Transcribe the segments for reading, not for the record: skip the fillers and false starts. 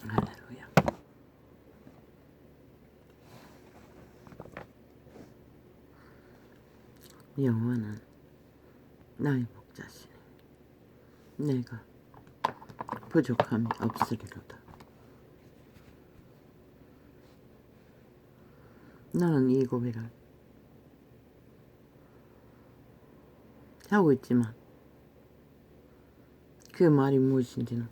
할렐루야. 여호와는 나의 목자시니 내가 부족함이 없으리로다. 나는 이 고백을 하고 있지만 그 말이 무엇인지는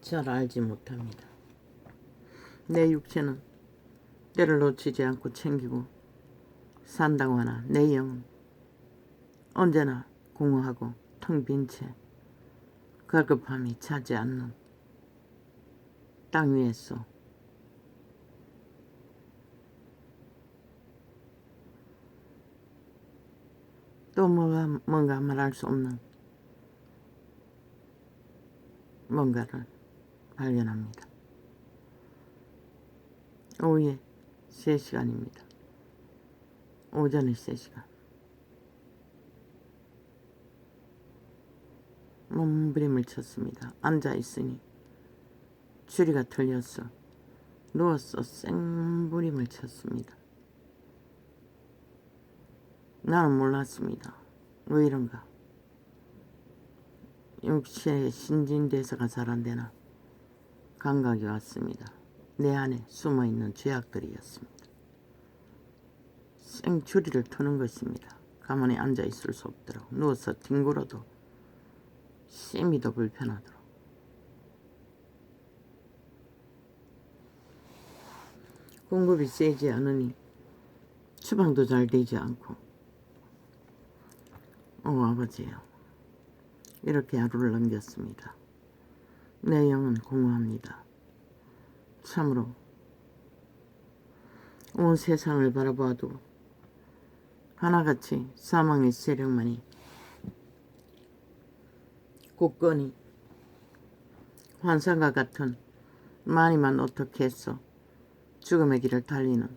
잘 알지 못합니다. 내 육체는 때를 놓치지 않고 챙기고 산다고 하나 내 영은 언제나 공허하고 텅 빈 채 갈급함이 차지 않는 땅 위에서 또 뭔가 말할 수 없는 뭔가를 발견합니다. 오후에 3시간입니다. 오전에 3시간. 몸부림을 쳤습니다. 앉아있으니 추리가 틀렸어. 누워서 생부림을 쳤습니다. 나는 몰랐습니다. 왜 이런가? 육체에 신진대사가 잘 안되나 감각이 왔습니다. 내 안에 숨어있는 죄악들이었습니다. 생추리를 트는 것입니다. 가만히 앉아있을 수 없도록 누워서 뒹굴어도 심히 더 불편하도록 공급이 세지 않으니 추방도 잘 되지 않고 아버지요, 이렇게 하루를 넘겼습니다. 내 영은 공허합니다. 참으로 온 세상을 바라봐도 하나같이 사망의 세력만이 굳건히 환상과 같은 많이만 어떻게 해서 죽음의 길을 달리는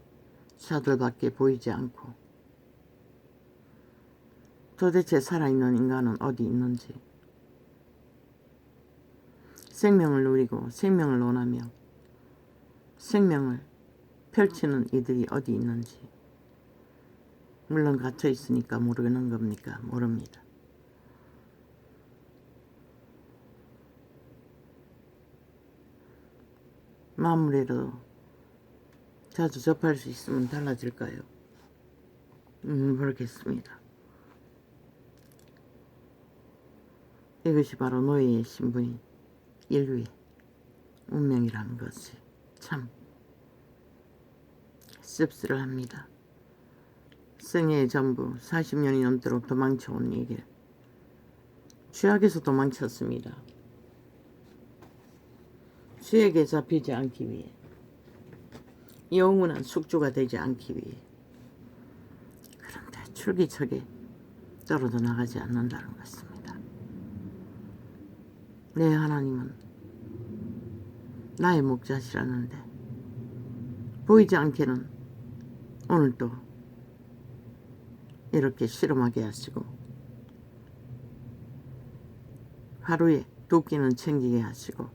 자들밖에 보이지 않고 도대체 살아있는 인간은 어디 있는지, 생명을 누리고 생명을 원하며 생명을 펼치는 이들이 어디 있는지, 물론 갇혀 있으니까 모르는 겁니까? 모릅니다. 마무리로 자주 접할 수 있으면 달라질까요? 모르겠습니다. 이것이 바로 노예의 신분인 인류의 운명이라는 것이 참 씁쓸합니다. 생애의 전부 40년이 넘도록 도망쳐온 이 길, 죄악에서 도망쳤습니다. 죄에게 잡히지 않기 위해, 영원한 숙주가 되지 않기 위해. 그런데 출기척에 떨어져 나가지 않는다는 것입니다. 내 하나님은 나의 목자시라는데 보이지 않게는 오늘도 이렇게 실험하게 하시고 하루에 2끼는 챙기게 하시고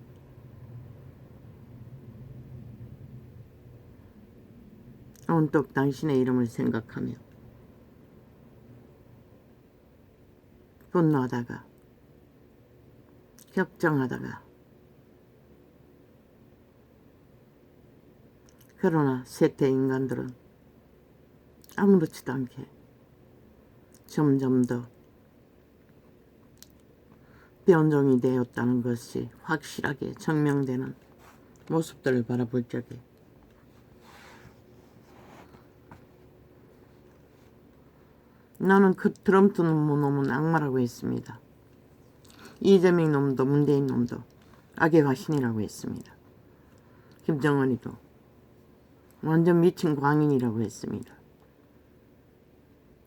온통 당신의 이름을 생각하며 분노하다가 격정하다가 그러나 세태 인간들은 아무렇지도 않게 점점 더 변종이 되었다는 것이 확실하게 증명되는 모습들을 바라볼 적에 나는 그 드럼튼 놈은 악마라고 했습니다. 이재명 놈도 문재인 놈도 악의 화신이라고 했습니다. 김정은이도 완전 미친 광인이라고 했습니다.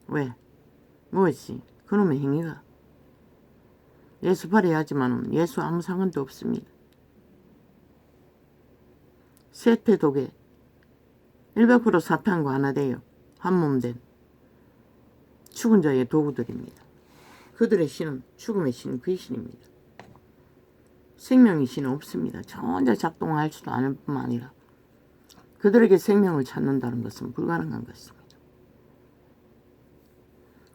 왜? 무엇이? 그놈의 행위가 예수 발휘하지만 예수 아무 상관도 없습니다. 세태독에 100% 사탄과 하나 되어 한몸된 죽은 자의 도구들입니다. 그들의 신은 죽음의 신, 귀신입니다. 생명의 신은 없습니다. 저 혼자 작동할 수도 않을 뿐만 아니라 그들에게 생명을 찾는다는 것은 불가능한 것입니다.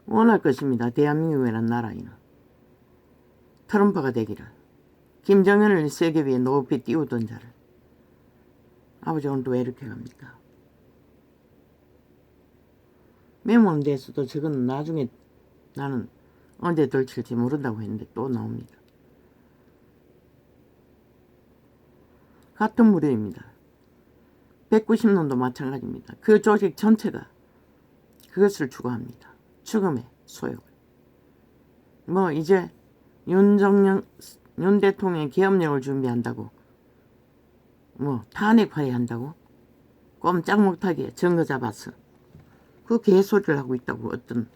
원할 것입니다. 대한민국이라는 나라에는 트럼프가 되기를, 김정은을 세계 위에 높이 띄우던 자를. 아버지 오늘 또 왜 이렇게 갑니까? 메모는 됐어도 저거는 나중에 나는 언제 덜칠지 모른다고 했는데 또 나옵니다. 같은 무료입니다. 190년도 마찬가지입니다. 그 조직 전체가 그것을 추구합니다. 죽음의 소욕을. 뭐 이제 윤 대통령의 계엄령을 준비한다고, 뭐 탄핵파에 한다고 꼼짝 못하게 증거 잡아서 그 개소리를 하고 있다고 어떤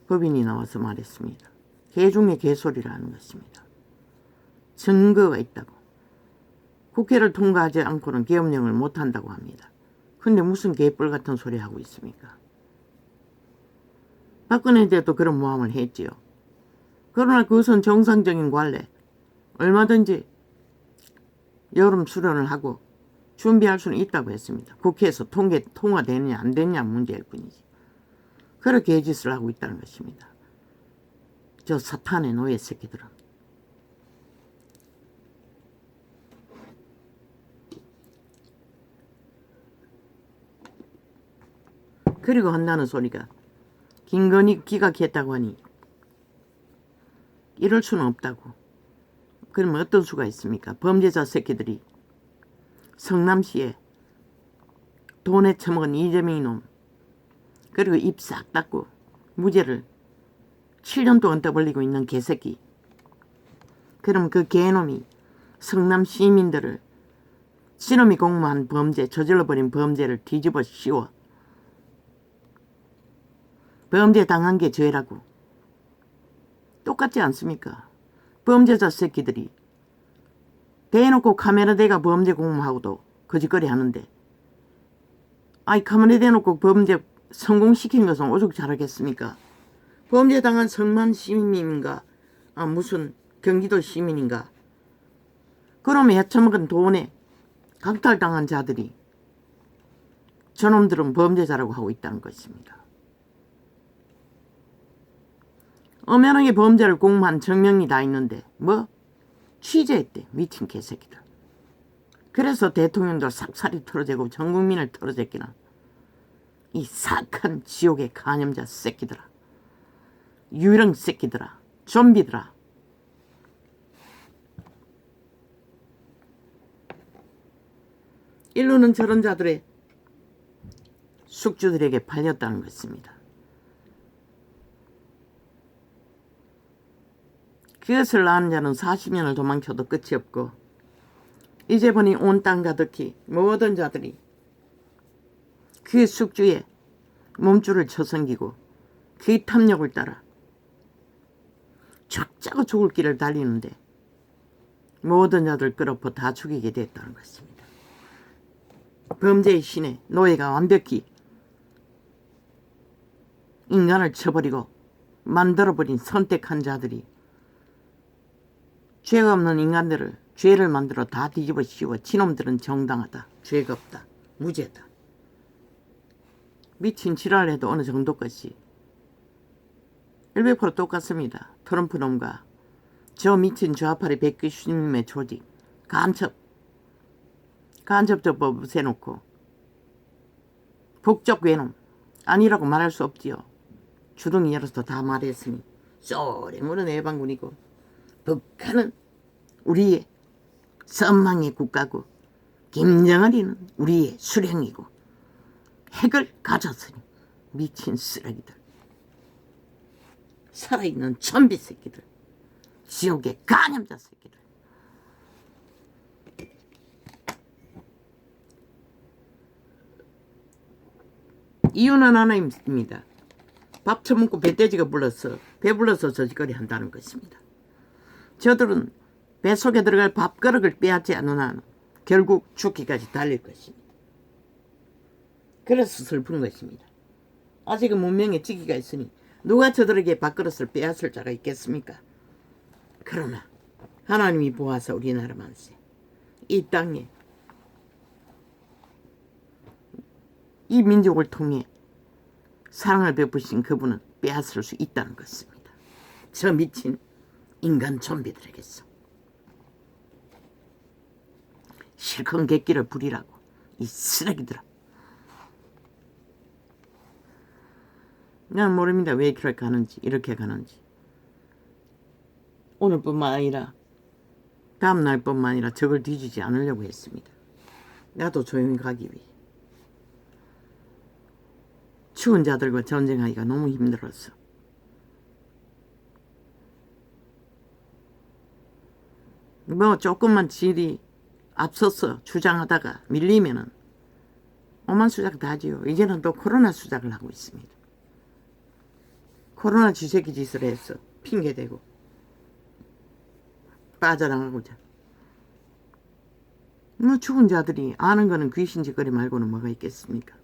법인이 나와서 말했습니다. 개 중에 개소리를 하는 것입니다. 증거가 있다고. 국회를 통과하지 않고는 계엄령을 못한다고 합니다. 근데 무슨 개뿔 같은 소리 하고 있습니까? 박근혜 때도 그런 모함을 했지요. 그러나 그것은 정상적인 관례. 얼마든지 여름 수련을 하고 준비할 수는 있다고 했습니다. 국회에서 통과되느냐 안 되느냐 문제일 뿐이지. 그렇게 개짓을 하고 있다는 것입니다. 저 사탄의 노예 새끼들은. 그리고 한다는 소리가 김건희 기각했다고 하니 이럴 수는 없다고. 그러면 어떤 수가 있습니까? 범죄자 새끼들이 성남시에 돈에 처먹은 이재명 놈, 그리고 입 싹 닫고 무죄를 7년 동안 떠벌리고 있는 개새끼. 그럼 그 개놈이 성남 시민들을 시놈이 공모한 범죄, 저질러버린 범죄를 뒤집어 씌워 범죄 당한 게 죄라고. 똑같지 않습니까? 범죄자 새끼들이 대놓고 카메라 대가 범죄 공모하고도 거짓거리 하는데, 아이 카메라 대놓고 범죄 성공시킨 것은 오죽 잘하겠습니까? 범죄 당한 성남 시민인가, 무슨 경기도 시민인가. 그럼 헤쳐먹은 돈에 강탈당한 자들이 저놈들은 범죄자라고 하고 있다는 것입니다. 엄연하게 범죄를 공모한 증명이 다 있는데 뭐 취재했대. 미친 개새끼들. 그래서 대통령도 삭살이 털어지고 전 국민을 털어제끼나 이 사악한 지옥의 간염자 새끼들아, 유령 새끼들아, 좀비들아. 일루는 저런 자들의 숙주들에게 팔렸다는 것입니다. 그것을 아는 자는 40년을 도망쳐도 끝이 없고, 이제 보니 온 땅 가득히 모든 자들이 그 숙주에 몸줄을 쳐성기고 그 탐욕을 따라 쫙짜고 죽을 길을 달리는데 모든 자들 끌어퍼 다 죽이게 됐다는 것입니다. 범죄의 신의 노예가 완벽히 인간을 쳐버리고 만들어버린 선택한 자들이 죄가 없는 인간들을 죄를 만들어 다 뒤집어 씌워 지놈들은 정당하다, 죄가 없다, 무죄다. 미친 지랄을 해도 어느 정도까지 100% 똑같습니다. 트럼프 놈과 저 미친 좌파리 190님의 조직 간첩조법 세놓고 북적 외놈 아니라고 말할 수 없지요. 주둥이 열어서 다 말했으니 쏘리무는 애방군이고, 북한은 우리의 선망의 국가고 김정은이는 우리의 수령이고 핵을 가졌으니 미친 쓰레기들, 살아있는 좀비 새끼들, 지옥의 간염자 새끼들. 이유는 하나입니다. 밥 처먹고 배돼지가 배불러서 저짓거리 한다는 것입니다. 저들은 뱃속에 들어갈 밥그릇을 빼앗지 않는 한 결국 죽기까지 달릴 것입니다. 그래서 슬픈 것입니다. 아직은 문명의 지기가 있으니 누가 저들에게 밥그릇을 빼앗을 자가 있겠습니까? 그러나 하나님이 보아서 우리나라 만세. 이 땅에 이 민족을 통해 사랑을 베푸신 그분은 빼앗을 수 있다는 것입니다. 저 미친 인간 좀비들에게서 실컷 객기를 부리라고 이 쓰레기들아. 난 모릅니다. 왜 그렇게 가는지 이렇게 가는지. 오늘뿐만 아니라 다음 날뿐만 아니라 저걸 뒤지지 않으려고 했습니다. 나도 조용히 가기 위해. 추운 자들과 전쟁하기가 너무 힘들었어. 뭐 조금만 질이 앞서서 주장하다가 밀리면은 오만 수작 다 하지요. 이제는 또 코로나 수작을 하고 있습니다. 코로나 쥐새끼 짓을 해서 핑계대고 빠져나가고자. 뭐 죽은 자들이 아는 거는 귀신짓거리 말고는 뭐가 있겠습니까?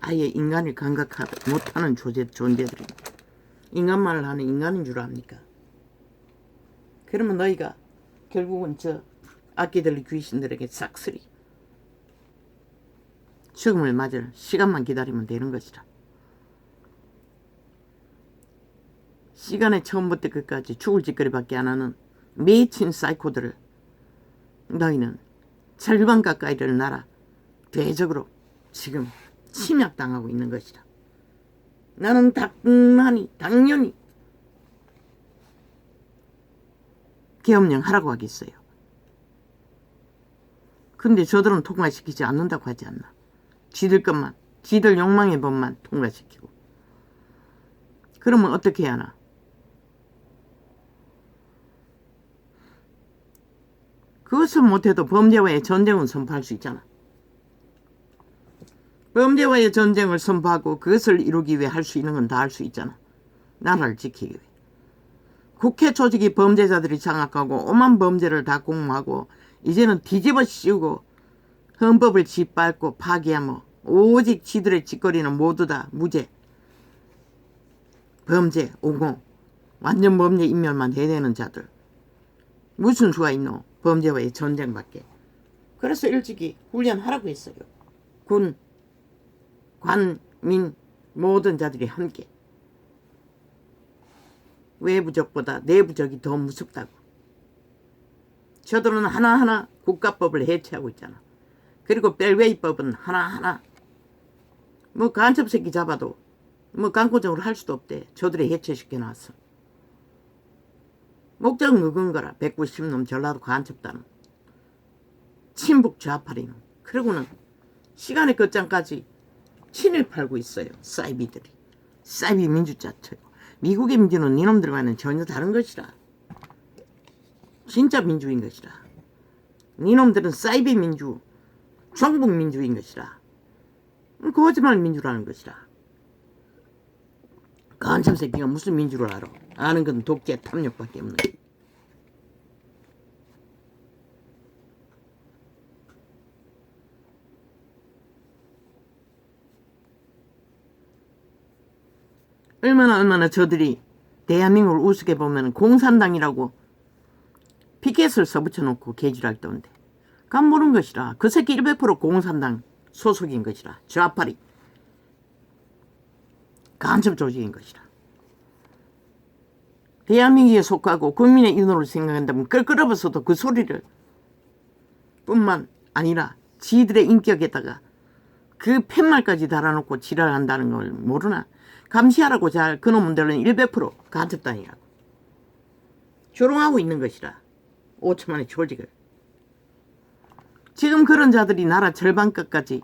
아예 인간을 감각하지 못하는 존재들입니다. 인간말을 하는 인간인 줄 압니까? 그러면 너희가 결국은 저 악기들 귀신들에게 싹쓸이 죽음을 맞을 시간만 기다리면 되는 것이라. 시간의 처음부터 끝까지 죽을 짓거리밖에 안 하는 미친 사이코들을 너희는 절반 가까이를 날아 대적으로 지금 침략당하고 있는 것이다. 나는 당연히 계엄령 하라고 하겠어요. 근데 저들은 통과시키지 않는다고 하지 않나. 지들 것만, 지들 욕망의 법만 통과시키고. 그러면 어떻게 해야 하나? 그것을 못해도 범죄와의 전쟁은 선포할 수 있잖아. 범죄와의 전쟁을 선포하고 그것을 이루기 위해 할 수 있는 건 다 할 수 있잖아. 나라를 지키기 위해. 국회 조직이 범죄자들이 장악하고 오만 범죄를 다 공모하고 이제는 뒤집어 씌우고 헌법을 짓밟고 파기하며 오직 지들의 짓거리는 모두 다 무죄, 범죄, 옹호, 완전 범죄 인멸만 해내는 자들. 무슨 수가 있노? 범죄와의 전쟁밖에. 그래서 일찍이 훈련하라고 했어요. 군, 관, 민 모든 자들이 함께. 외부적보다 내부적이 더 무섭다고. 저들은 하나하나 국가법을 해체하고 있잖아. 그리고 벨웨이법은 하나하나 뭐 간첩 새끼 잡아도 뭐 강고적으로 할 수도 없대. 저들이 해체시켜놨어. 목적 묵은 거라. 190놈 전라도 간첩단은 친북 좌파리는. 그리고는 시간의 끝장까지 친일팔고 있어요. 사이비들이. 사이비 민주자 최고. 미국의 민주는 니놈들과는 전혀 다른 것이라. 진짜 민주인 것이라. 니놈들은 사이비 민주, 중국 민주인 것이라. 거짓말 민주라는 것이라. 간첩 새끼가 무슨 민주를 알아. 아는 건 독재 탐욕밖에 없는. 얼마나 저들이 대한민국을 우습게 보면 공산당이라고 피켓을 써붙여놓고 개질할 건데 간 모르는 것이라. 그 새끼 100% 공산당 소속인 것이라. 좌파리 간첩 조직인 것이라. 대한민국에 속하고 국민의 인호를 생각한다면 끌끌어버서도 그 소리를 뿐만 아니라 지들의 인격에다가 그 팻말까지 달아놓고 지랄한다는 걸 모르나. 감시하라고 잘 그놈들은 100% 간첩단이라고 조롱하고 있는 것이라. 5천만의 조직을. 지금 그런 자들이 나라 절반 끝까지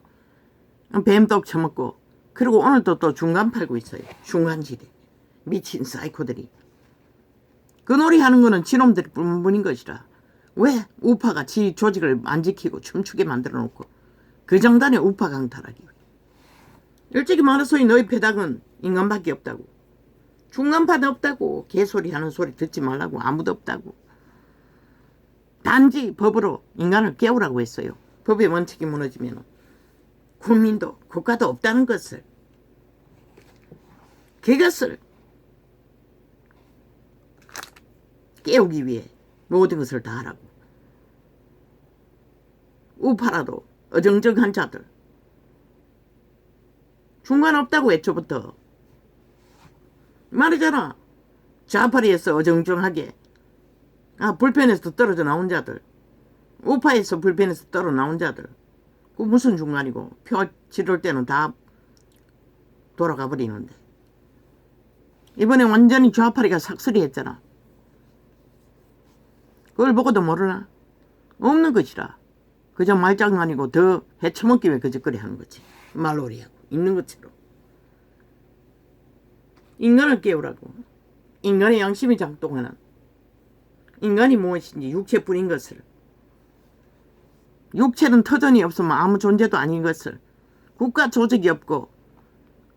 뱀떡 처먹고 그리고 오늘도 또 중간 팔고 있어요. 중간지대. 미친 사이코들이. 그 놀이 하는 거는 지놈들이 뿐인 것이라. 왜 우파가 지 조직을 안 지키고 춤추게 만들어 놓고 그 정단에 우파 강탈하기. 일찍이 말해서 너희 패당은 인간밖에 없다고. 중간파도 없다고. 개소리 하는 소리 듣지 말라고. 아무도 없다고. 단지 법으로 인간을 깨우라고 했어요. 법의 원칙이 무너지면 국민도 국가도 없다는 것을. 그것을 깨우기 위해 모든 것을 다 하라고. 우파라도 어정쩡한 자들 중간 없다고 애초부터 말이잖아. 좌파리에서 어정쩡하게 불펜에서 떨어져 나온 자들, 우파에서 불펜에서 떨어 나온 자들, 그 무슨 중간이고 표 지를 때는 다 돌아가 버리는데 이번에 완전히 좌파리가 삭슬이 했잖아. 그걸 보고도 모르나? 없는 것이라. 그저 말장난이고 더 해쳐먹기 위해 그짓거리 하는 거지. 말놀이하고 있는 것처럼. 인간을 깨우라고. 인간의 양심이 작동하는 인간이 무엇인지 육체뿐인 것을, 육체는 터전이 없으면 아무 존재도 아닌 것을, 국가 조직이 없고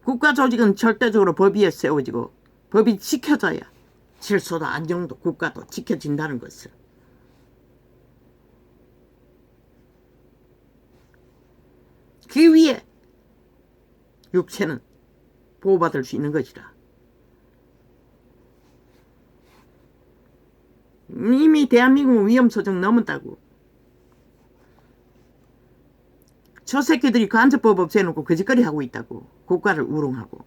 국가 조직은 절대적으로 법 위에 세워지고 법이 지켜져야 질서도 안정도 국가도 지켜진다는 것을. 그 위에 육체는 보호받을 수 있는 것이라. 이미 대한민국은 위험소정 넘었다고. 저 새끼들이 간접법 없애놓고 거짓거리 하고 있다고. 국가를 우롱하고.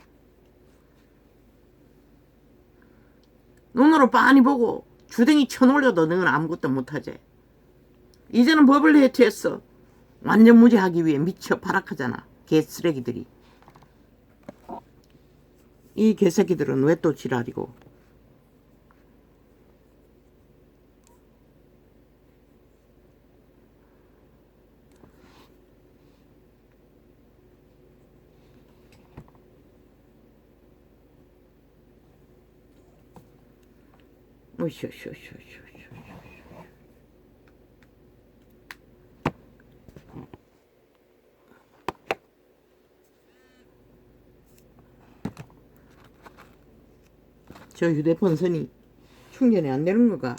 눈으로 빤히 보고 주댕이 쳐놀려도 너는 아무것도 못하지. 이제는 법을 해체했어. 완전 무죄하기 위해 미쳐 발악하잖아. 개쓰레기들이. 이 개새끼들은 왜 또 지랄이고. 오쇼쇼쇼쇼. 저 휴대폰 선이 충전이 안 되는 거가.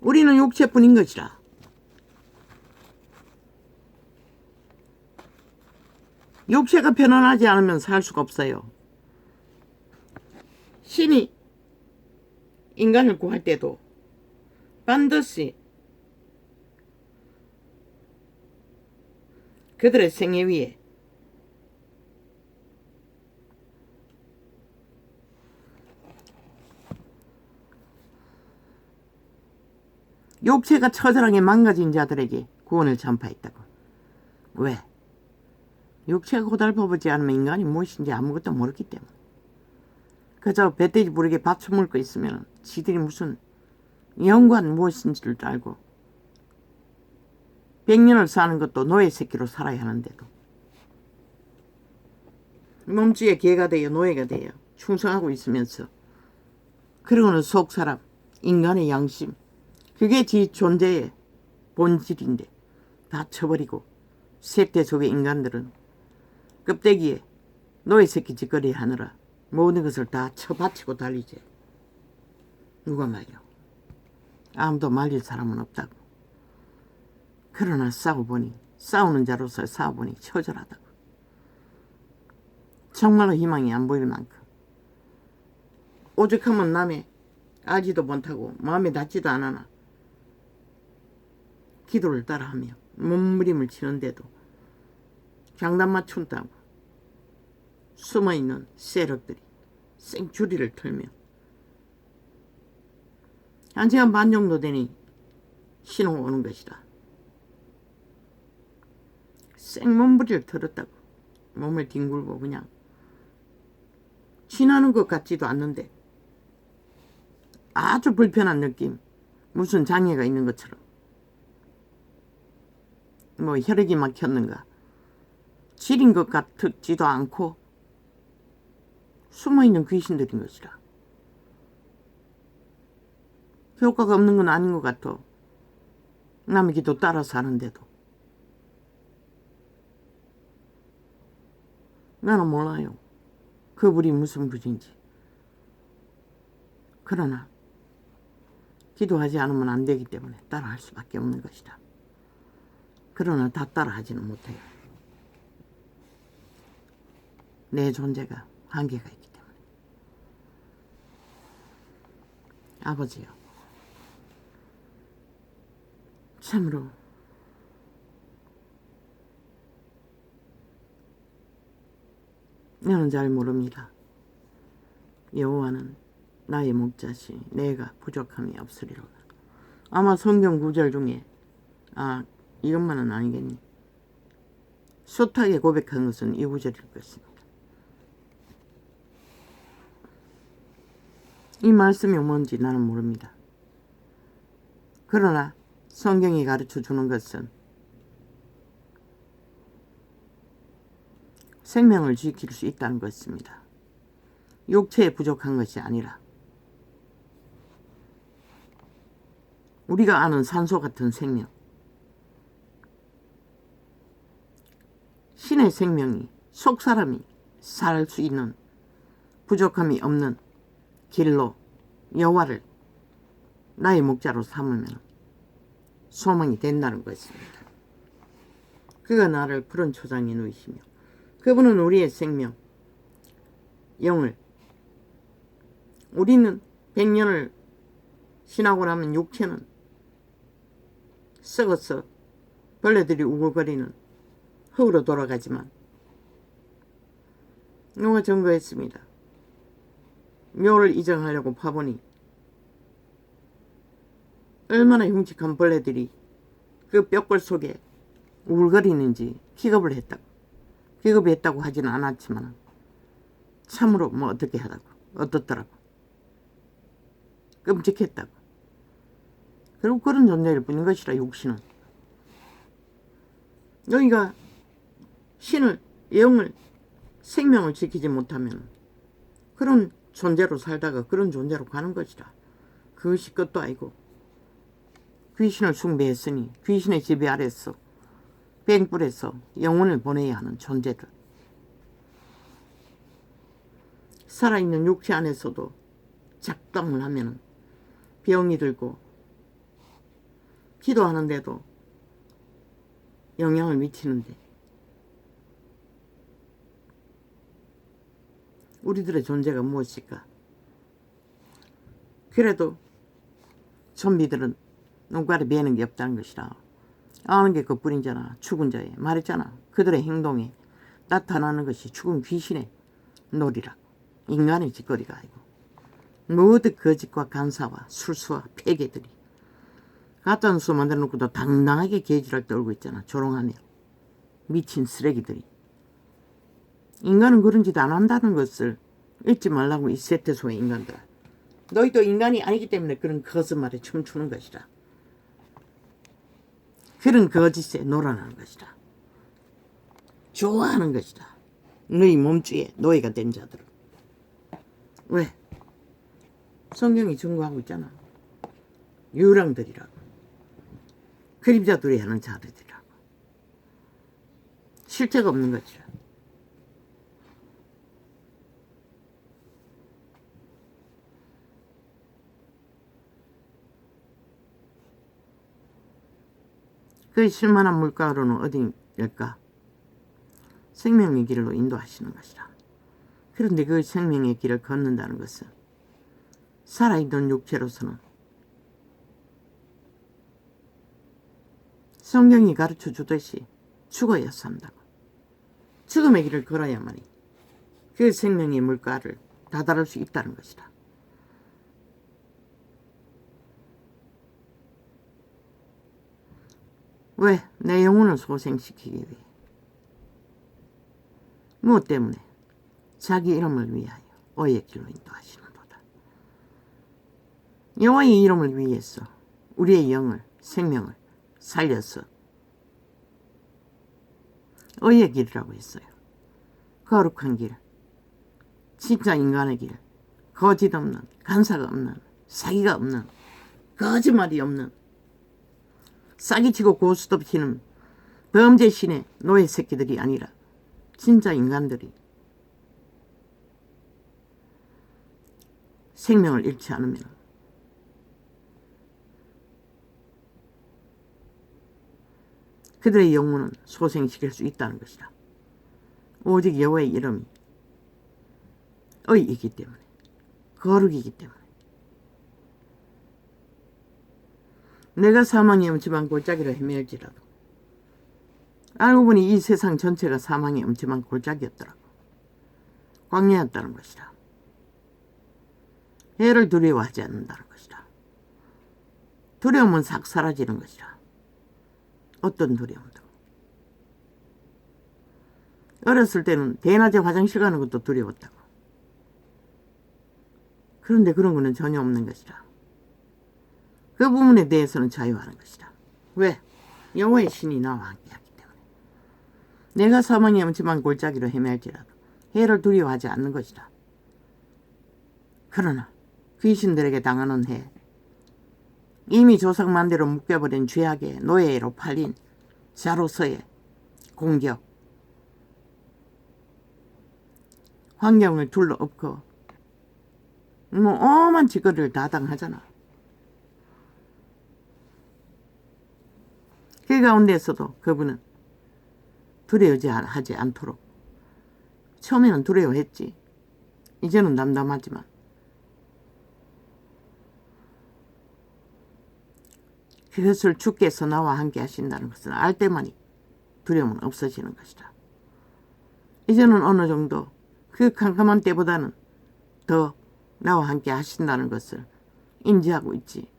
우리는 육체뿐인 것이라. 육체가 편안하지 않으면 살 수가 없어요. 신이 인간을 구할 때도 반드시 그들의 생애 위에 육체가 처절하게 망가진 자들에게 구원을 전파했다고. 왜? 육체가 고달퍼보지 않으면 인간이 무엇인지 아무것도 모르기 때문에. 그저 배돼지 부르게 밥 처먹고 있으면 지들이 무슨 영관 무엇인지를 알고 100년을 사는 것도 노예 새끼로 살아야 하는데도 몸주에 개가 되어 노예가 되어 충성하고 있으면서 그러고는 속사람, 인간의 양심, 그게 지 존재의 본질인데 다 쳐버리고 색대 속의 인간들은 껍데기에 노예 새끼 짓거리 하느라 모든 것을 다 쳐바치고 달리지. 누가 말이야. 아무도 말릴 사람은 없다고. 그러나 싸우는 자로서 싸워보니 처절하다고. 정말로 희망이 안 보일 만큼. 오죽하면 남의 알지도 못하고 마음에 닿지도 않으나 기도를 따라하며 몸부림을 치는데도 장단 맞춘다고 숨어있는 세력들이 생주리를 틀며 1시간 반 정도 되니 신호가 오는 것이다. 생몸부리를 털었다고. 몸을 뒹굴고 그냥 지나는 것 같지도 않는데 아주 불편한 느낌. 무슨 장애가 있는 것처럼. 뭐 혈액이 막혔는가. 질인 것 같지도 않고 숨어있는 귀신들인 것이라. 효과가 없는 건 아닌 것 같아. 남의 기도 따라서 하는데도. 나는 몰라요. 그 불이 무슨 불인지. 그러나 기도하지 않으면 안 되기 때문에 따라할 수밖에 없는 것이다. 그러나 다 따라하지는 못해요. 내 존재가 한계가 있기 때문에. 아버지요, 참으로 너는 잘 모릅니다. 여호와는 나의 목자시 내가 부족함이 없으리로다. 아마 성경 구절 중에 이것만은 아니겠니? 숱하게 고백한 것은 이 구절일 것입니다. 이 말씀이 뭔지 나는 모릅니다. 그러나 성경이 가르쳐 주는 것은 생명을 지킬 수 있다는 것입니다. 육체에 부족한 것이 아니라 우리가 아는 산소 같은 생명, 신의 생명이 속사람이 살 수 있는 부족함이 없는 길로 여호와를 나의 목자로 삼으면 소망이 된다는 것입니다. 그가 나를 푸른 초장에 누이시며 그분은 우리의 생명, 영을, 우리는 100년을 지나고 나면 육체는 썩어서 벌레들이 우글거리는 흙으로 돌아가지만 누가 증거했습니다. 묘를 이정하려고 파보니 얼마나 흉측한 벌레들이 그 뼈골 속에 우글거리는지 기겁을 했다고. 기겁이 했다고 하지는 않았지만 참으로 어떻게 하다고 어떻더라고. 끔찍했다고. 그리고 그런 존재일 뿐인 것이라 육신은. 너희가 신을, 영을, 생명을 지키지 못하면 그런 존재로 살다가 그런 존재로 가는 것이라. 그것이 끝도 아니고 귀신을 숭배했으니 귀신의 지배 아래서 뱅불에서 영혼을 보내야 하는 존재들. 살아있는 육체 안에서도 작담을 하면 병이 들고 기도하는데도 영향을 미치는데 우리들의 존재가 무엇일까? 그래도 좀비들은 눈깔에 매는 게 없다는 것이라. 아는 게 그뿐이잖아. 죽은 자에 말했잖아. 그들의 행동에 나타나는 것이 죽은 귀신의 놀이라. 인간의 짓거리가 아니고 모든 거짓과 간사와 술수와 폐괴들이 가짜는 수 만들어 놓고도 당당하게 개지랄 떨고 있잖아. 조롱하며 미친 쓰레기들이. 인간은 그런 짓 안 한다는 것을 잊지 말라고. 이 세태소의 인간들. 너희도 인간이 아니기 때문에 그런 거짓말에 춤추는 것이라. 그런 거짓에 놀아나는 것이라. 좋아하는 것이라. 너희 몸주에 노예가 된 자들은. 왜? 성경이 증거하고 있잖아. 유랑들이라고. 그림자들이 하는 자들이라고. 실체가 없는 것이라. 그 실만한 물가로는 어디일까? 생명의 길로 인도하시는 것이라. 그런데 그 생명의 길을 걷는다는 것은 살아있는 육체로서는 성경이 가르쳐 주듯이 죽어야 산다고. 죽음의 길을 걸어야만이 그 생명의 물가를 다다를 수 있다는 것이라. 왜? 내 영혼을 소생시키기 위해. 무엇 때문에? 자기 이름을 위하여 의의 길로 인도하시는도다. 여호와의 이름을 위해서 우리의 영을, 생명을 살려서 의의 길이라고 했어요. 거룩한 길, 진짜 인간의 길, 거짓 없는, 간사가 없는, 사기가 없는, 거짓말이 없는, 싸기치고 고스톱치는 범죄신의 노예 새끼들이 아니라 진짜 인간들이 생명을 잃지 않으면 그들의 영혼은 소생시킬 수 있다는 것이다. 오직 여호와의 이름이 의이기 때문에, 거룩이기 때문에. 내가 사망의 음침한 골짜기를 헤맬지라도 알고 보니 이 세상 전체가 사망의 음침한 골짜기였더라고. 광야였다는 것이다. 해를 두려워하지 않는다는 것이다. 두려움은 싹 사라지는 것이다. 어떤 두려움도. 어렸을 때는 대낮에 화장실 가는 것도 두려웠다고. 그런데 그런 거는 전혀 없는 것이다. 그 부분에 대해서는 자유하는 것이다. 왜? 여호와의 신이 나와 함께하기 때문에. 내가 사망의 음침한 골짜기로 헤맬지라도 해를 두려워하지 않는 것이다. 그러나 귀신들에게 당하는 해, 이미 조상만대로 묶여버린 죄악의 노예로 팔린 자로서의 공격, 환경을 둘러엎고 뭐 엄한 짓거리를 다 당하잖아. 그 가운데서도 그분은 두려워하지 않도록, 처음에는 두려워했지, 이제는 담담하지만 그것을 주께서 나와 함께 하신다는 것을 알 때만이 두려움은 없어지는 것이다. 이제는 어느 정도 그 캄캄한 때보다는 더 나와 함께 하신다는 것을 인지하고 있지.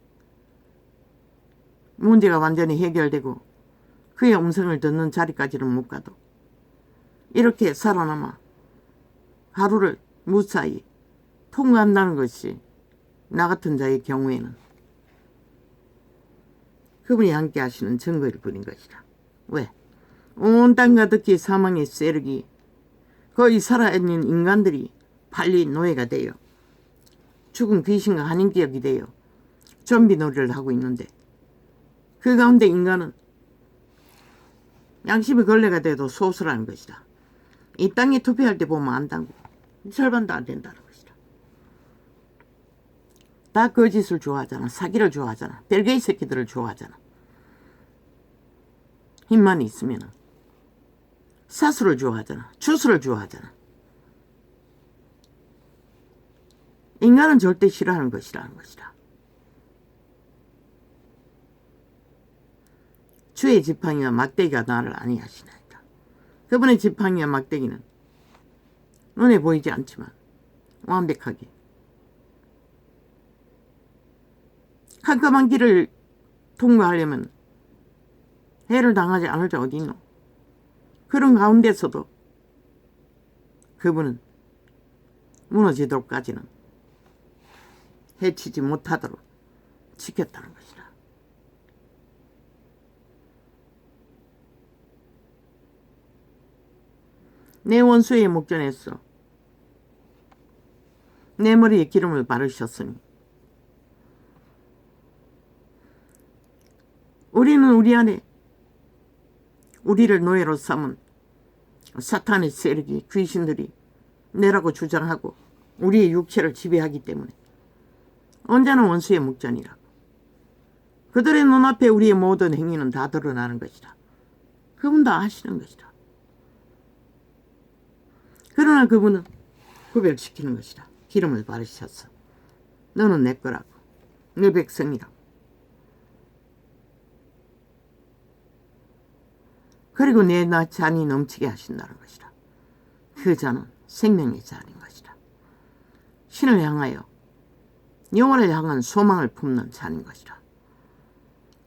문제가 완전히 해결되고 그의 음성을 듣는 자리까지는 못 가도 이렇게 살아남아 하루를 무사히 통과한다는 것이 나 같은 자의 경우에는 그분이 함께 하시는 증거일 뿐인 것이다. 왜? 온 땅 가득히 사망의 세력이, 거의 살아있는 인간들이 팔린 노예가 되어 죽은 귀신과 한인기억이 되어 좀비 놀이를 하고 있는데, 그 가운데 인간은 양심의 걸레가 돼도 소수라는 것이다. 이 땅에 투표할 때 보면 안다고. 절반도 안 된다는 것이다. 다 거짓을 좋아하잖아. 사기를 좋아하잖아. 벨게이 새끼들을 좋아하잖아. 힘만 있으면 사수를 좋아하잖아. 주수를 좋아하잖아. 인간은 절대 싫어하는 것이라는 것이다. 주의 지팡이와 막대기가 나를 아니하시나이다. 그분의 지팡이와 막대기는 눈에 보이지 않지만 완벽하게 캄캄한 길을 통과하려면 해를 당하지 않을 자 어디 있노? 그런 가운데서도 그분은 무너지도록까지는 해치지 못하도록 지켰다는 것이다. 내 원수의 목전에서 내 머리에 기름을 바르셨으니 우리는 우리 안에 우리를 노예로 삼은 사탄의 세력이, 귀신들이 내라고 주장하고 우리의 육체를 지배하기 때문에 언제나 원수의 목전이라고. 그들의 눈앞에 우리의 모든 행위는 다 드러나는 것이다. 그분 다 아시는 것이다. 그러나 그분은 구별시키는 것이다. 기름을 바르셨어. 너는 내 거라고. 내 백성이라고. 그리고 내 잔이 넘치게 하신다는 것이다. 그 잔은 생명의 잔인 것이다. 신을 향하여 영원을 향한 소망을 품는 잔인 것이다.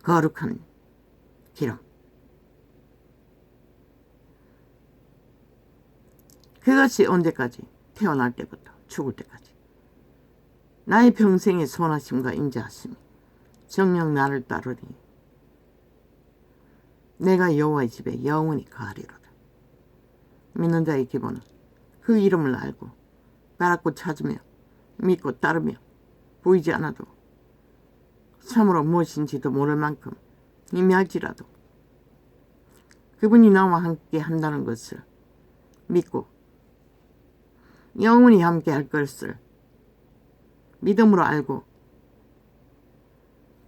거룩한 기름. 그것이 언제까지? 태어날 때부터 죽을 때까지 나의 평생의 선하심과 인자하심이 정녕 나를 따르니 내가 여호와의 집에 영원히 거하리로다. 믿는 자의 기본은 그 이름을 알고 알았고 찾으며 믿고 따르며 보이지 않아도 참으로 무엇인지도 모를 만큼 이미 알지라도 그분이 나와 함께 한다는 것을 믿고 영원히 함께 할 것을 믿음으로 알고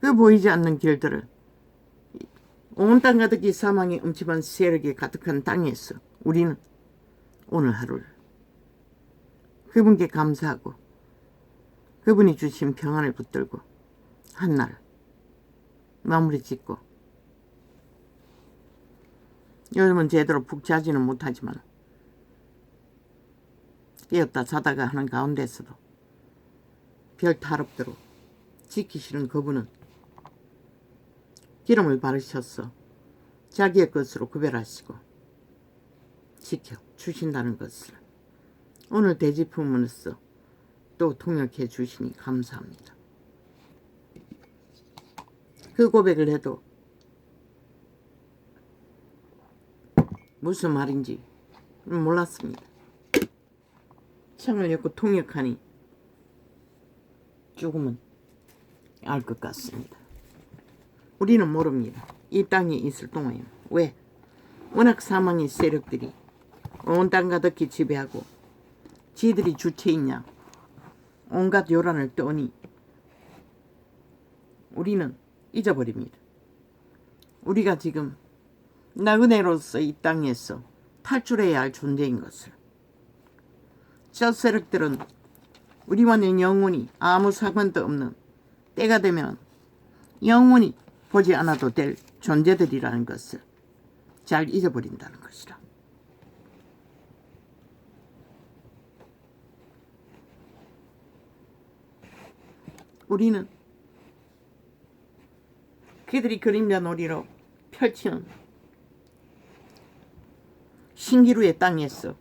그 보이지 않는 길들을 온 땅 가득히 사망의 음침한 세력이 가득한 땅에서 우리는 오늘 하루를 그분께 감사하고 그분이 주신 평안을 붙들고 한날 마무리 짓고, 요즘은 제대로 푹 자지는 못하지만 깨었다 자다가 하는 가운데서도 별 탈없도록 지키시는 그분은 기름을 바르셔서 자기의 것으로 구별하시고 지켜주신다는 것을 오늘 대지품으로써 또 통역해 주시니 감사합니다. 그 고백을 해도 무슨 말인지 몰랐습니다. 창을 엮고 통역하니 조금은 알 것 같습니다. 우리는 모릅니다. 이 땅에 있을 동안에. 왜? 워낙 사망의 세력들이 온 땅 가득히 지배하고 지들이 주체이냐 온갖 요란을 떠니 우리는 잊어버립니다. 우리가 지금 나그네로서 이 땅에서 탈출해야 할 존재인 것을. 저 세력들은 우리와는 영원히 아무 상관도 없는, 때가 되면 영원히 보지 않아도 될 존재들이라는 것을 잘 잊어버린다는 것이라. 우리는 그들이 그림자 놀이로 펼치는 신기루의 땅에서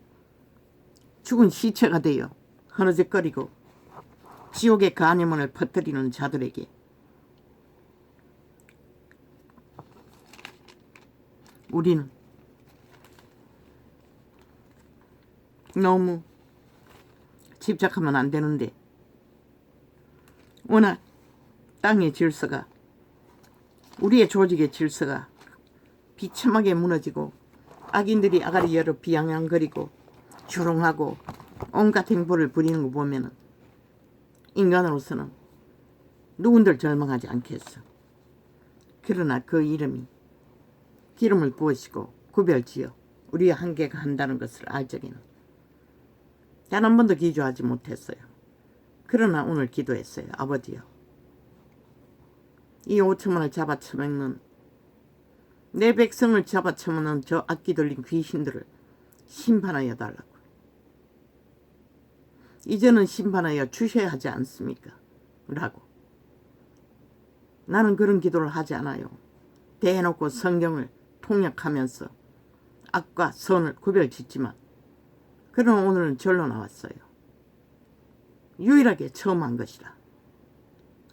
죽은 시체가 되어 흐느적거리고 지옥의 간염을 퍼뜨리는 자들에게 우리는 너무 집착하면 안 되는데, 워낙 땅의 질서가, 우리의 조직의 질서가 비참하게 무너지고 악인들이 아가리 열어 비양양거리고 조롱하고 온갖 행보를 부리는 거 보면은 인간으로서는 누군들 절망하지 않겠어. 그러나 그 이름이 기름을 부으시고 구별지어 우리의 한계가 한다는 것을 알 적에는 단 한 번도 기도하지 못했어요. 그러나 오늘 기도했어요. 아버지요, 이 5천만을 잡아쳐먹는, 내 백성을 잡아쳐먹는 저 악기 들린 귀신들을 심판하여 달라고. 이제는 심판하여 주셔야 하지 않습니까? 라고. 나는 그런 기도를 하지 않아요. 대놓고 성경을 통역하면서 악과 선을 구별짓지만, 그러나 오늘은 절로 나왔어요. 유일하게 처음 한 것이라.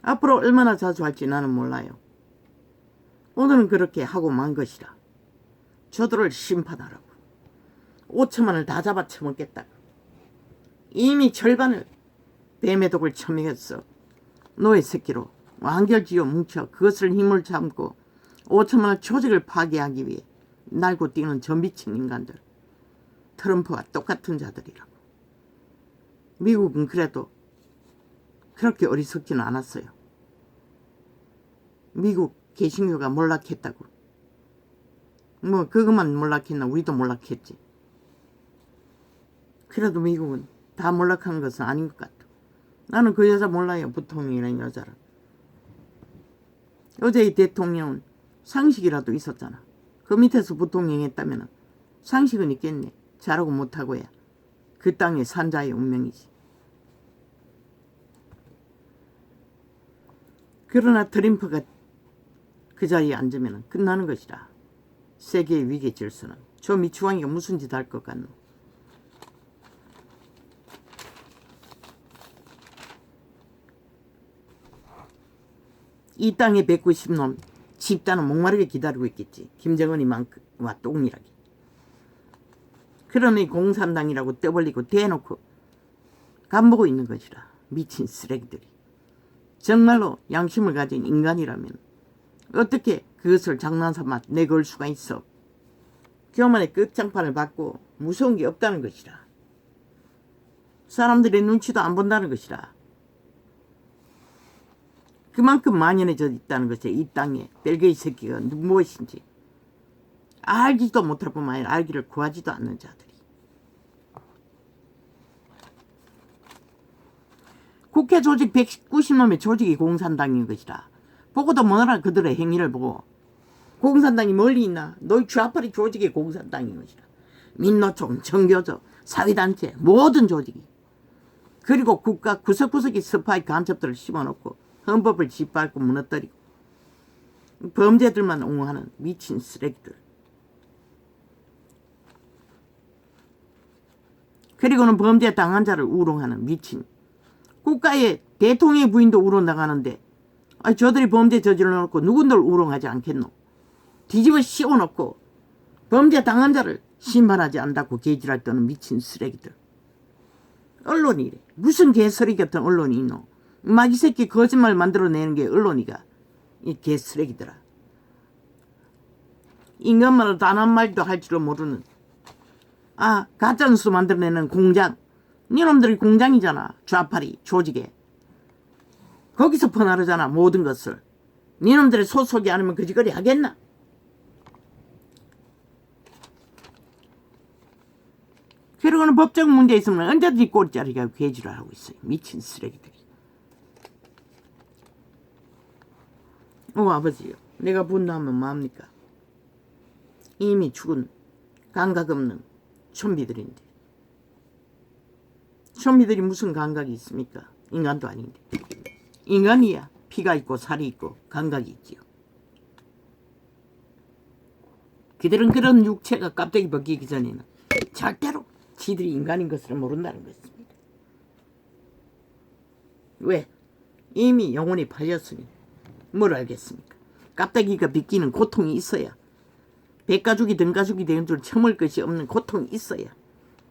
앞으로 얼마나 자주 할지 나는 몰라요. 오늘은 그렇게 하고 만 것이라. 저들을 심판하라고. 5천만을 다 잡아쳐먹겠다고. 이미 절반을 뱀의 독을 처먹였어. 노예 새끼로 완결지어 뭉쳐 그것을 힘을 잡고 5천만의 조직을 파괴하기 위해 날고 뛰는 저 미친 인간들. 트럼프와 똑같은 자들이라고. 미국은 그래도 그렇게 어리석지는 않았어요. 미국 개신교가 몰락했다고. 뭐 그것만 몰락했나 우리도 몰락했지. 그래도 미국은 다 몰락한 것은 아닌 것 같아. 나는 그 여자 몰라요. 부통령이라는 여자를. 어제의 대통령은 상식이라도 있었잖아. 그 밑에서 부통령 했다면 상식은 있겠네. 잘하고 못하고야 그 땅의 산자의 운명이지. 그러나 트럼프가 그 자리에 앉으면 끝나는 것이라. 세계의 위계 질서는. 저 미추왕이가 무슨 짓 할 것 같노. 이 땅에 190놈 집단은 목마르게 기다리고 있겠지. 김정은이와 똥이라기. 그러니 공산당이라고 떠벌리고 대놓고 간보고 있는 것이라. 미친 쓰레기들이. 정말로 양심을 가진 인간이라면 어떻게 그것을 장난삼아 내걸 수가 있어. 교만의 끝장판을 받고 무서운 게 없다는 것이라. 사람들의 눈치도 안 본다는 것이라. 그만큼 만연해져 있다는 것이야. 이 땅에 벨게이 새끼가 무엇인지 알지도 못할 뿐만 아니라 알기를 구하지도 않는 자들이. 국회 조직 190놈의 조직이 공산당인 것이라. 보고도 뭐라 그들의 행위를 보고. 공산당이 멀리 있나? 너희 좌파리 조직이 공산당인 것이라. 민노총, 정교조, 사회단체 모든 조직이. 그리고 국가 구석구석에 스파이 간첩들을 심어놓고 헌법을 짓밟고 무너뜨리고 범죄들만 옹호하는 미친 쓰레기들. 그리고는 범죄 당한 자를 우롱하는 미친. 국가의 대통령의 부인도 우롱 나가는데 저들이 범죄 저질러놓고 누군들 우롱하지 않겠노? 뒤집어 씌워놓고 범죄 당한 자를 심판하지 않다고 개질할 때는 미친 쓰레기들. 언론이 이래. 무슨 개쓰레기 같은 언론이 있노? 막 이 새끼 거짓말 만들어내는 게 언론이가. 이 개쓰레기들아. 인간말로 단 한 마디도 할 줄도 모르는 가짜뉴스 만들어내는 공장. 니놈들이 공장이잖아. 좌파리 조직에. 거기서 퍼나르잖아 모든 것을. 니놈들의 소속이 아니면 그지거리 하겠나? 그리고는 법적 문제 있으면 언제든지 꼬리자리가 괴지를 하고 있어요. 미친 쓰레기들이. 아버지요. 내가 분노하면 뭐합니까? 이미 죽은 감각 없는 좀비들인데. 좀비들이 무슨 감각이 있습니까? 인간도 아닌데. 인간이야 피가 있고 살이 있고 감각이 있지요. 그들은 그런 육체가 껍데기 벗기기 전에는 절대로 지들이 인간인 것을 모른다는 것입니다. 왜? 이미 영혼이 팔렸으니 뭘 알겠습니까? 껍데기가 벗기는 고통이 있어야, 백가죽이 등가죽이 되는 줄 처물 것이 없는 고통이 있어야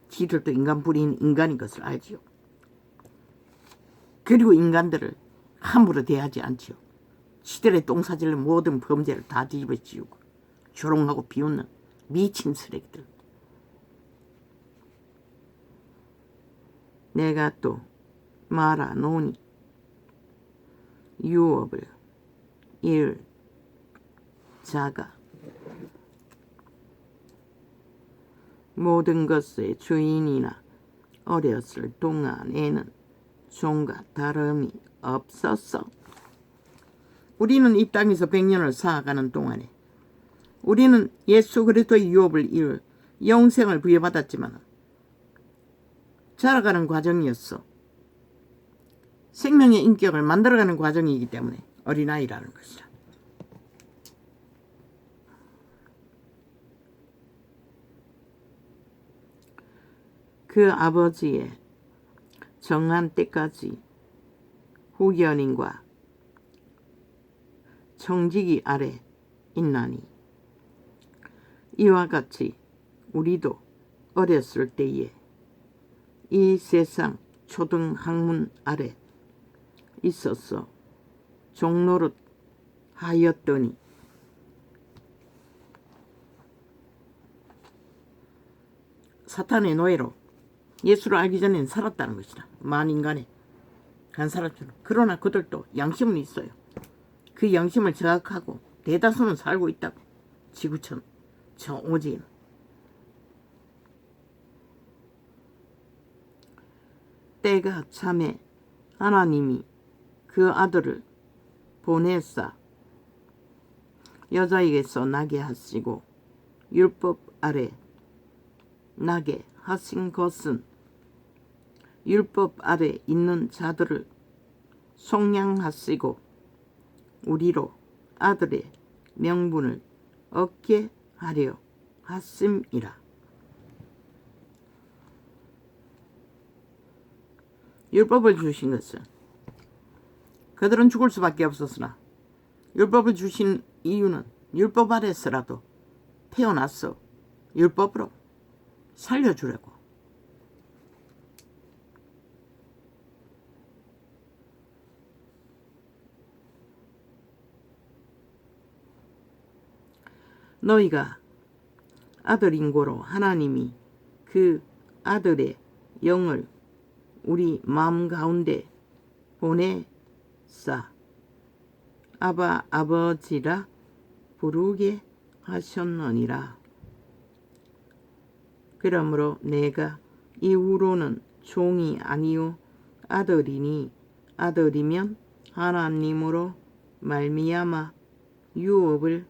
지들도 인간불인 인간인 것을 알지요. 그리고 인간들을 함부로 대하지 않지요. 지들의 똥사질로 모든 범죄를 다 뒤집어 씌우고 조롱하고 비웃는 미친 쓰레기들. 내가 또 말하노니 유업을 일 자가 모든 것의 주인이나 어렸을 동안에는 종과 다름이 없었어. 우리는 이 땅에서 100년을 살아가는 동안에 우리는 예수 그리스도의 유업을 이룰 영생을 부여받았지만 자라가는 과정이었어. 생명의 인격을 만들어가는 과정이기 때문에 어린아이라는 것이라. 그 아버지의 정한 때까지 후견인과 청지기 아래 있나니 이와 같이 우리도 어렸을 때에 이 세상 초등학문 아래 있어서 종노릇 하였더니 사탄의 노예로 예수를 알기 전에는 살았다는 것이다. 만인간에 간 사람처럼. 그러나 그들도 양심은 있어요. 그 양심을 저악하고 대다수는 살고 있다고. 지구촌 저 오지에는. 때가 참에 하나님이 그 아들을 보내사 여자에게서 나게 하시고 율법 아래 나게 하신 것은 율법 아래 있는 자들을 속량하시고 우리로 아들의 명분을 얻게 하려 하심이라. 율법을 주신 것은 그들은 죽을 수밖에 없었으나 율법을 주신 이유는 율법 아래서라도 태어났어. 율법으로 살려주려고. 너희가 아들인 고로 하나님이 그 아들의 영을 우리 마음 가운데 보내사 아바 아버지라 부르게 하셨느니라. 그러므로 내가 이후로는 종이 아니요 아들이니 아들이면 하나님으로 말미암아 유업을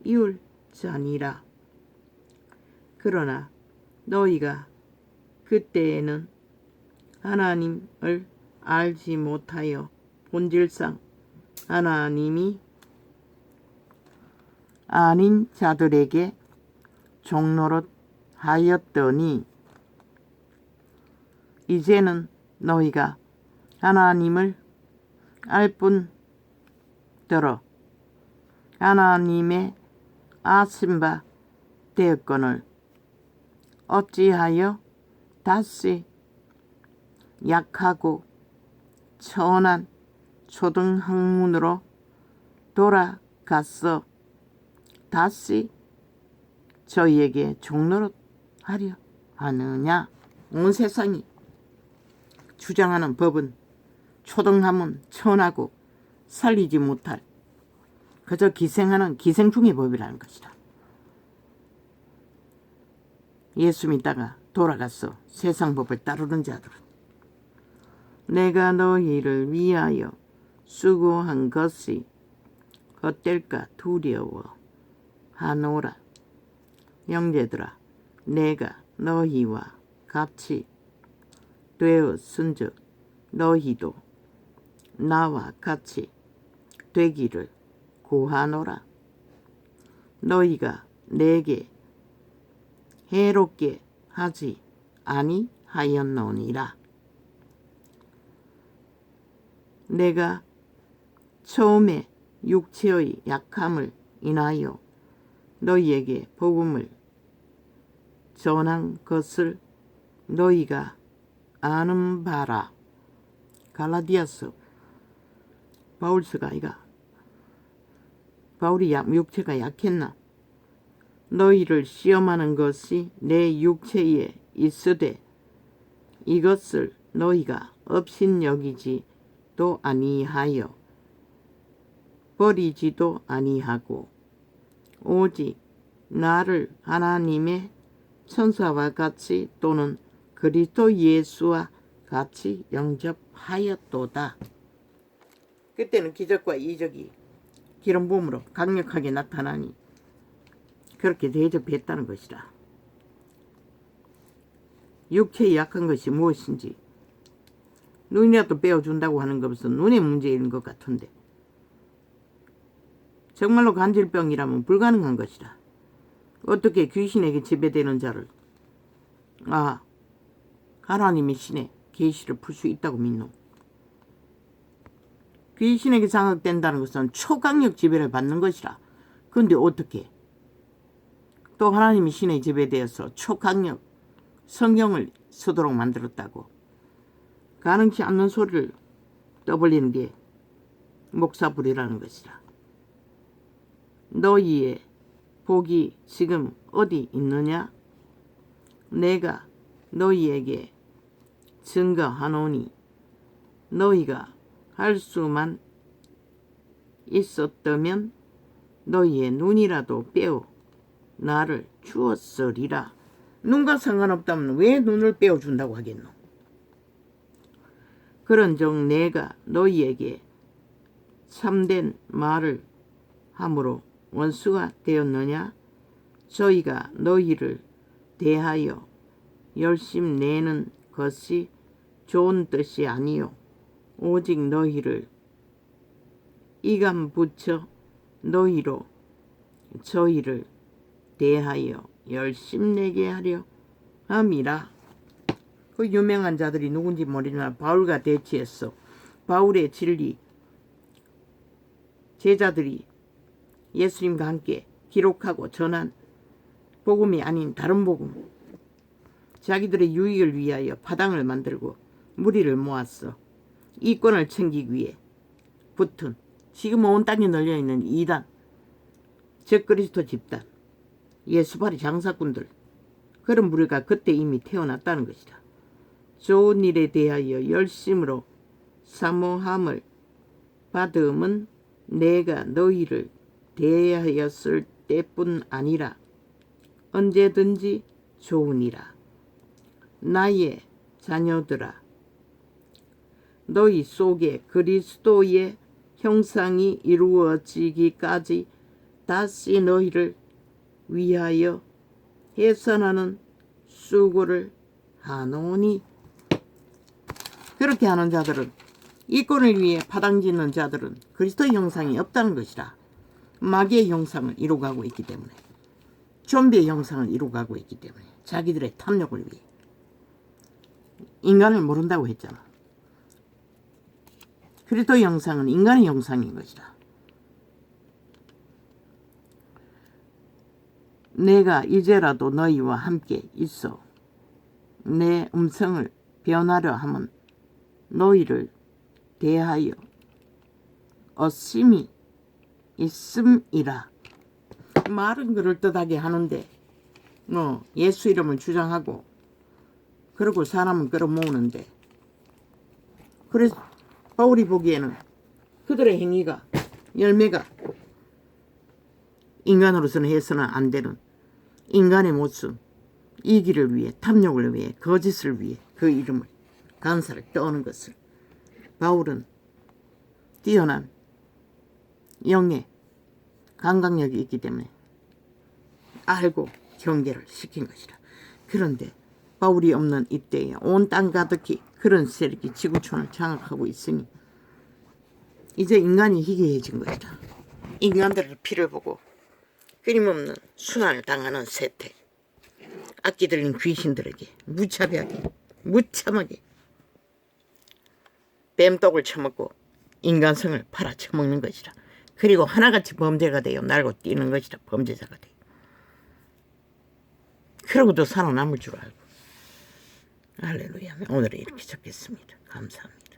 이을 자니라. 그러나 너희가 그때에는 하나님을 알지 못하여 본질상 하나님이 아닌 자들에게 종노릇 하였더니 이제는 너희가 하나님을 알 뿐더러 하나님의 아심바 되었거늘 어찌하여 다시 약하고 천한 초등학문으로 돌아가서 다시 저희에게 종노릇 하려 하느냐. 온 세상이 주장하는 법은 초등학문 천하고 살리지 못할 그저 기생하는 기생충의 법이라는 것이다. 예수 믿다가 돌아가서 세상 법을 따르는 자들은 내가 너희를 위하여 수고한 것이 헛될까 두려워 하노라. 형제들아, 내가 너희와 같이 되었은즉 너희도 나와 같이 되기를 구하노라. 너희가 내게 해롭게 하지 아니하였노니라. 내가 처음에 육체의 약함을 인하여 너희에게 복음을 전한 것을 너희가 아는 바라. 갈라디아서 바울서가 아이가. 바울이 육체가 약했나? 너희를 시험하는 것이 내 육체에 있으되 이것을 너희가 업신여기지도 아니하여 버리지도 아니하고 오직 나를 하나님의 천사와 같이 또는 그리스도 예수와 같이 영접하였도다. 그때는 기적과 이적이 기름 부음으로 강력하게 나타나니 그렇게 대접했다는 것이라. 육체에 약한 것이 무엇인지 눈이라도 빼어준다고 하는 것은 눈의 문제인 것 같은데 정말로 간질병이라면 불가능한 것이라. 어떻게 귀신에게 지배되는 자를 하나님이 신의 계시를 풀 수 있다고 믿노? 귀신에게 장악된다는 것은 초강력 지배를 받는 것이라. 그런데 어떻게 또 하나님이 신의 지배되어서 초강력 성경을 쓰도록 만들었다고? 가능치 않는 소리를 떠벌리는 게 목사불이라는 것이라. 너희의 복이 지금 어디 있느냐? 내가 너희에게 증거하노니 너희가 할 수만 있었다면 너희의 눈이라도 빼어 나를 주었으리라. 눈과 상관없다면 왜 눈을 빼어준다고 하겠노? 그런즉 내가 너희에게 참된 말을 함으로 원수가 되었느냐? 저희가 너희를 대하여 열심 내는 것이 좋은 뜻이 아니요 오직 너희를 이감 붙여 너희로 저희를 대하여 열심 내게 하려 함이라. 그 유명한 자들이 누군지 모르나 바울과 대치했어. 바울의 진리 제자들이 예수님과 함께 기록하고 전한 복음이 아닌 다른 복음, 자기들의 유익을 위하여 파당을 만들고 무리를 모았어. 이권을 챙기기 위해 붙은 지금 온 땅에 널려있는 이단, 적그리스도 집단, 예수발이 장사꾼들, 그런 무리가 그때 이미 태어났다는 것이다. 좋은 일에 대하여 열심으로 사모함을 받음은 내가 너희를 대하였을 때뿐 아니라 언제든지 좋으니라. 나의 자녀들아, 너희 속에 그리스도의 형상이 이루어지기까지 다시 너희를 위하여 해산하는 수고를 하노니. 그렇게 하는 자들은, 이권을 위해 파당짓는 자들은 그리스도의 형상이 없다는 것이라. 마귀의 형상을 이루어가고 있기 때문에, 좀비의 형상을 이루어가고 있기 때문에, 자기들의 탐욕을 위해. 인간을 모른다고 했잖아. 그리스도의 형상은 인간의 형상인 것이다. 내가 이제라도 너희와 함께 있어 내 음성을 변하려 함은 너희를 대하여 어심이 있음이라. 말은 그럴듯하게 하는데 예수 이름을 주장하고 그러고 사람은 끌어모으는데, 그래서 바울이 보기에는 그들의 행위가, 열매가 인간으로서는 해서는 안 되는 인간의 모습, 이기를 위해, 탐욕을 위해, 거짓을 위해 그 이름을, 간사를 떠는 것을 바울은 뛰어난 영의 감각력이 있기 때문에 알고 경계를 시킨 것이라. 그런데 바울이 없는 이때에 온 땅 가득히 그런 세력이 지구촌을 장악하고 있으니 이제 인간이 희귀해진 것이다. 인간들의 피를 보고 끊임없는 순환을 당하는 세태, 악기 들린 귀신들에게 무참하게 뱀독을 처먹고 인간성을 팔아쳐먹는 것이라. 그리고 하나같이 범죄가 되어 날고 뛰는 것이라. 범죄자가 되어. 그러고도 살아남을 줄 알고. 할렐루야. 오늘은 이렇게 적겠습니다. 감사합니다.